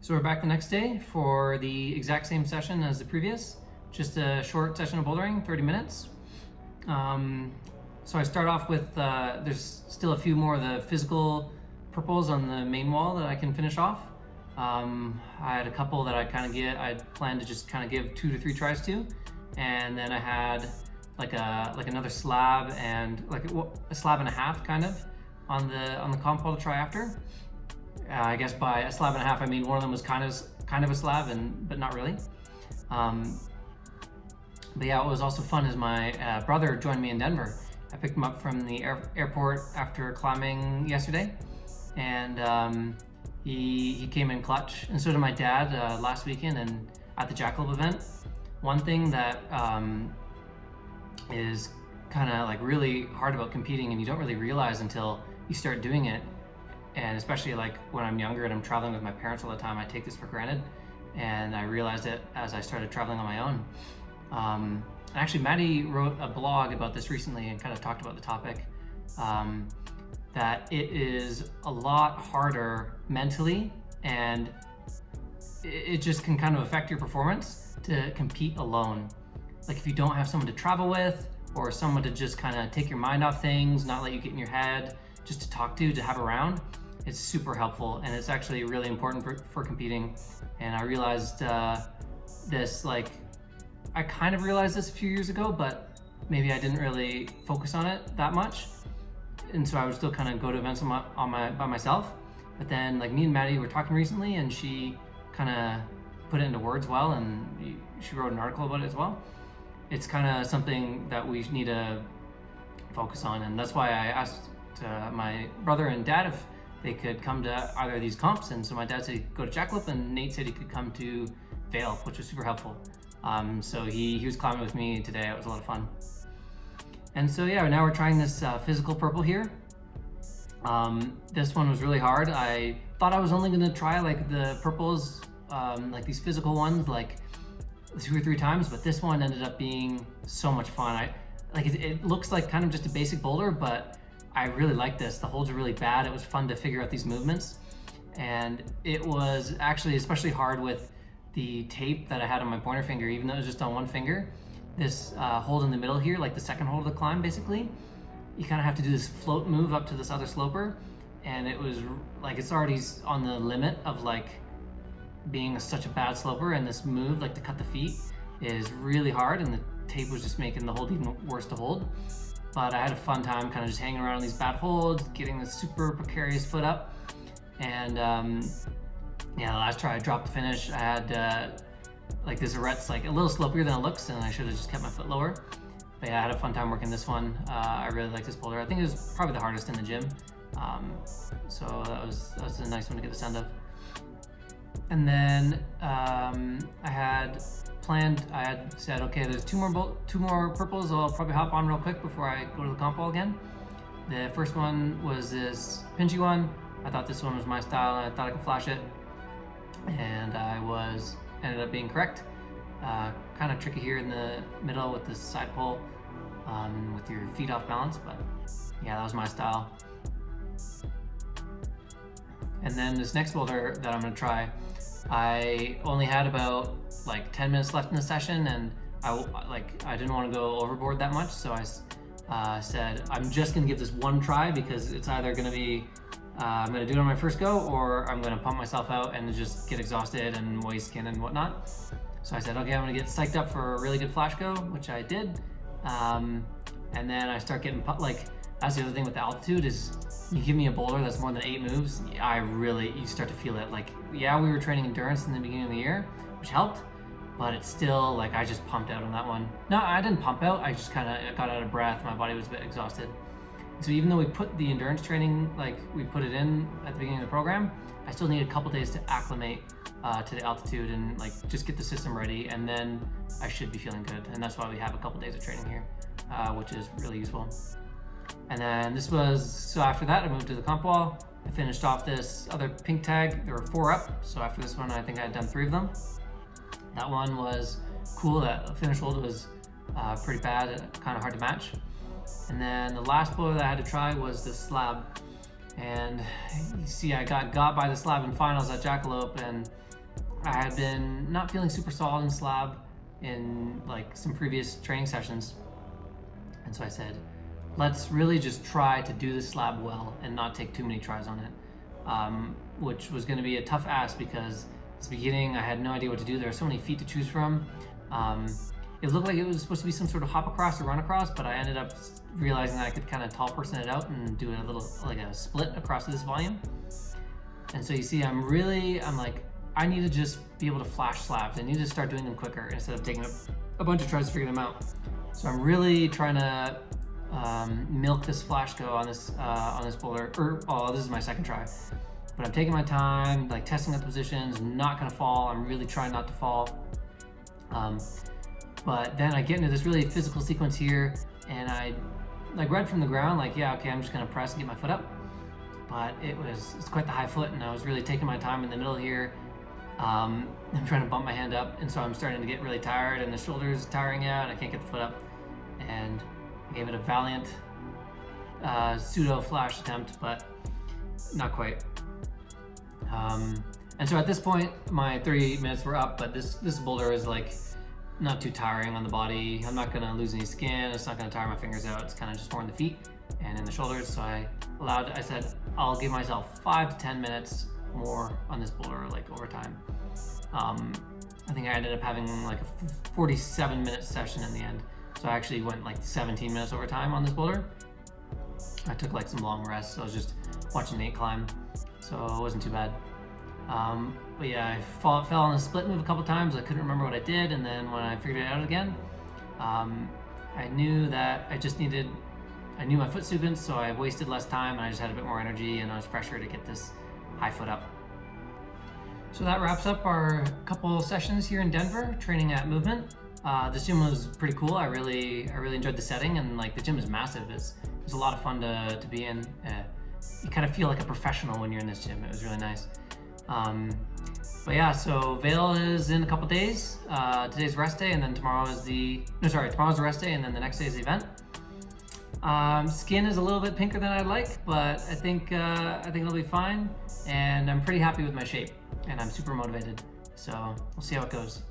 So we're back the next day for the exact same session as the previous, just a short session of bouldering, 30 minutes. So I start off with, there's still a few more of the physical purples on the main wall that I can finish off. I had a couple that I planned to just kind of give 2 to 3 tries to, and then I had like another slab and like a slab and a half kind of on the comp wall to try after. I guess by a slab and a half I mean one of them was kind of a slab but not really. But yeah, what was also fun is my brother joined me in Denver. I picked him up from the airport after climbing yesterday, and he came in clutch, and so did my dad last weekend and at the Jackalope event. One thing that is kind of like really hard about competing, and you don't really realize until you start doing it, and especially like when I'm younger and I'm traveling with my parents all the time, I take this for granted, and I realized it as I started traveling on my own. Actually, Maddie wrote a blog about this recently and kind of talked about the topic, that it is a lot harder mentally, and it just can kind of affect your performance to compete alone. Like if you don't have someone to travel with, or someone to just kind of take your mind off things, not let you get in your head, just to talk to have around, it's super helpful, and it's actually really important for competing. And I realized this, like, I kind of realized this a few years ago, but maybe I didn't really focus on it that much. And so I would still kind of go to events by myself. But then like me and Maddie were talking recently, and she kind of put it into words well, and she wrote an article about it as well. It's kind of something that we need to focus on, and that's why I asked my brother and dad if they could come to either of these comps. And so my dad said he'd go to Jackalope, and Nate said he could come to Vail, which was super helpful. So he was climbing with me today. It was a lot of fun. And so yeah, now we're trying this physical purple here. This one was really hard. I thought I was only gonna try like the purples, like these physical ones, like 2 or 3 times, but this one ended up being so much fun. It looks like kind of just a basic boulder, but I really like this. The holds are really bad. It was fun to figure out these movements, and it was actually especially hard with the tape that I had on my pointer finger, even though it was just on one finger. This hold in the middle here, like the second hold of the climb, basically, you kind of have to do this float move up to this other sloper, and it was like it's already on the limit of like being such a bad sloper, and this move, like to cut the feet, is really hard, and the tape was just making the hold even worse to hold. But I had a fun time kind of just hanging around these bad holds, getting this super precarious foot up, and yeah, the last try I dropped the finish. I had like this arret's like a little slopier than it looks, and I should have just kept my foot lower. But yeah, I had a fun time working this one. I really like this boulder. I think it was probably the hardest in the gym. So that was a nice one to get the sound of. And then I had said, okay, there's two more purples I'll probably hop on real quick before I go to the comp wall again. The first one was this pinchy one. I thought this one was my style, and I thought I could flash it, and ended up being correct. Kind of tricky here in the middle with this side pull, with your feet off balance, but yeah, that was my style. And then this next boulder that I'm gonna try, I only had about like 10 minutes left in the session, and I didn't want to go overboard that much, so I said I'm just gonna give this one try, because it's either gonna be I'm gonna do it on my first go, or I'm gonna pump myself out and just get exhausted and waste skin and whatnot. So I said, okay, I'm gonna get psyched up for a really good flash go, which I did. And then I start getting like, that's the other thing with the altitude is, you give me a boulder that's more than 8 moves, you start to feel it. Like, yeah, we were training endurance in the beginning of the year, which helped, but it's still like, I just pumped out on that one. No, I didn't pump out, I just kind of got out of breath. My body was a bit exhausted. So even though we put the endurance training, like we put it in at the beginning of the program, I still need a couple days to acclimate to the altitude and like just get the system ready, and then I should be feeling good. And that's why we have a couple days of training here, which is really useful. And then so after that I moved to the comp wall. I finished off this other pink tag. There were 4 up, so after this one I think I had done 3 of them. That one was cool. That finish hold was pretty bad, kind of hard to match. And then the last boulder that I had to try was this slab. And you see I got by the slab in finals at Jackalope, and I had been not feeling super solid in slab in like some previous training sessions. And so I said, let's really just try to do the slab well and not take too many tries on it, which was going to be a tough ask because at the beginning I had no idea what to do. There are so many feet to choose from. It looked like it was supposed to be some sort of hop across or run across, but I ended up realizing that I could kind of tall person it out and do a little, like a split across this volume. And so you see, I'm like, I need to just be able to flash slabs. I need to start doing them quicker instead of taking a bunch of tries to figure them out. So I'm really trying to milk this flash go on this boulder. This is my second try. But I'm taking my time, like testing out the positions, not gonna fall. I'm really trying not to fall. But then I get into this really physical sequence here, and I, like right from the ground, like, yeah, okay, I'm just gonna press and get my foot up. But it's quite the high foot, and I was really taking my time in the middle here. I'm trying to bump my hand up, and so I'm starting to get really tired, and the shoulder's tiring out, and I can't get the foot up. And I gave it a valiant pseudo flash attempt, but not quite. And so at this point, my 30 minutes were up, but this boulder is like not too tiring on the body. I'm not gonna lose any skin. It's not gonna tire my fingers out. It's kind of just more in the feet and in the shoulders. So I said, I'll give myself 5 to 10 minutes more on this boulder, like over time. I think I ended up having like a 47-minute session in the end. So I actually went like 17 minutes over time on this boulder. I took like some long rests. So I was just watching Nate climb. So it wasn't too bad. But yeah, I fell on a split move a couple times. I couldn't remember what I did, and then when I figured it out again, I knew that I knew my foot sequence, so I wasted less time, and I just had a bit more energy, and I was fresher to get this high foot up. So that wraps up our couple sessions here in Denver, training at Movement. This gym was pretty cool. I really enjoyed the setting, and like the gym is massive. It was a lot of fun to be in. You kind of feel like a professional when you're in this gym. It was really nice. But yeah, so Vail is in a couple days. Today's rest day, and then tomorrow's the rest day, and then the next day is the event. Skin is a little bit pinker than I'd like, but I think it'll be fine, and I'm pretty happy with my shape, and I'm super motivated. So we'll see how it goes.